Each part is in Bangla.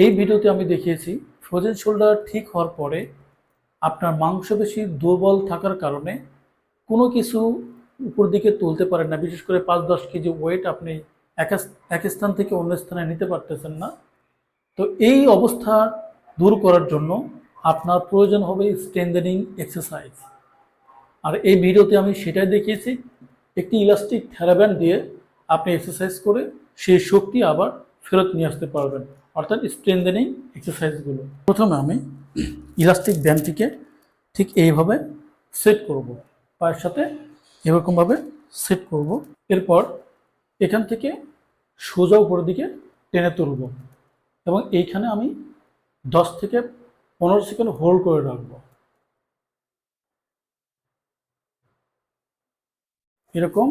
এই ভিডিওতে আমি দেখিয়েছি ফ্রোজেন শোল্ডার ঠিক হওয়ার পরে আপনার মাংসপেশি দুর্বল থাকার কারণে কোনো কিছু উপর দিকে তুলতে পারেন না, বিশেষ করে 5-10 কেজি ওয়েট আপনি এক স্থান থেকে অন্য স্থানে নিতে পারতেছেন না। তো এই অবস্থা দূর করার জন্য আপনার প্রয়োজন হবে স্ট্রেংথেনিং এক্সারসাইজ। আর এই ভিডিওতে আমি সেটাই দেখিয়েছি, একটি ইলাস্টিক থেরাব্যান্ড দিয়ে আপনি এক্সারসাইজ করে সেই শক্তি আবার ফেরত নিয়ে আসতে পারবেন, অর্থাৎ স্ট্রেংথেনিং এক্সারসাইজগুলো। প্রথমে আমি ইলাস্টিক ব্যান্ডটিকে ঠিক এইভাবে সেট করব, পায়ের সাথে এরকমভাবে সেট করব। এরপর এখান থেকে সোজা উপরের দিকে টেনে তুলব এবং এইখানে আমি 10 থেকে 15 সেকেন্ড হোল্ড করে রাখবো। এরকম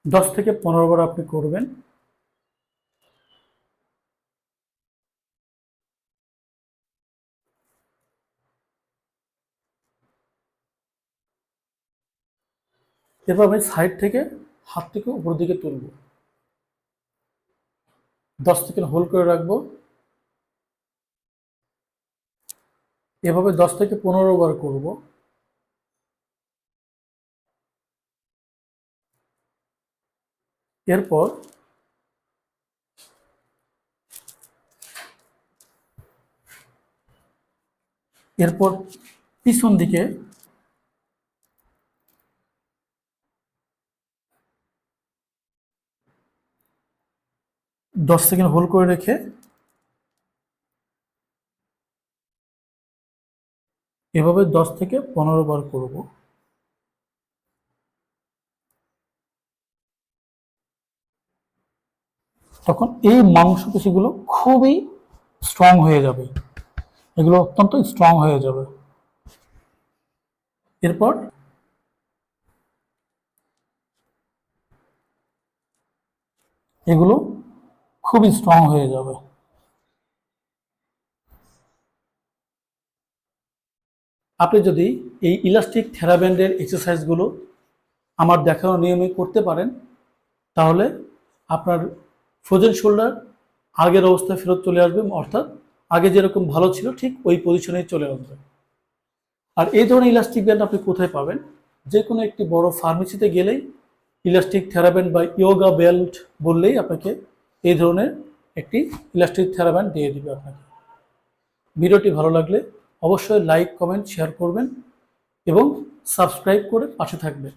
10 থেকে 15 বার আপনি করবেন। এরপর আমি সাইড থেকে হাত থেকে উপর দিকে তুলব, 10 সেকেন্ড হোল্ড করে রাখবো। এভাবে 10 থেকে 15 বার করব। এরপর এরপর পিছন দিকে 10 সেকেন্ড হোল্ড করে রেখে এভাবে 10 থেকে 15 বার করব। তখন এই মাংসপেশিগুলো খুবই স্ট্রং হয়ে যাবে, এগুলো অত্যন্ত স্ট্রং হয়ে যাবে। এরপর এগুলো খুবই স্ট্রং হয়ে যাবে। আপনি যদি এই ইলাস্টিক থেরাব্যান্ডের এক্সারসাইজগুলো আমার দেখানো নিয়মে করতে পারেন, তাহলে আপনার ফ্রোজেন শোল্ডার আগের অবস্থায় ফেরত চলে আসবে, অর্থাৎ আগে যেরকম ভালো ছিল ঠিক ওই পজিশনেই চলে আসবে। আর এই ধরনের ইলাস্টিক ব্যান্ড আপনি কোথায় পাবেন? যে কোনো একটি বড় ফার্মেসিতে গেলেই ইলাস্টিক থেরাব্যান্ড বা ইয়োগা বেল্ট বললেই আপনাকে এই ধরনের একটি ইলাস্টিক থেরাব্যান্ড দিয়ে দিবে আপনাকে। ভিডিওটি ভালো লাগলে অবশ্যই লাইক, কমেন্ট, শেয়ার করবেন এবং সাবস্ক্রাইব করে পাশে থাকবেন।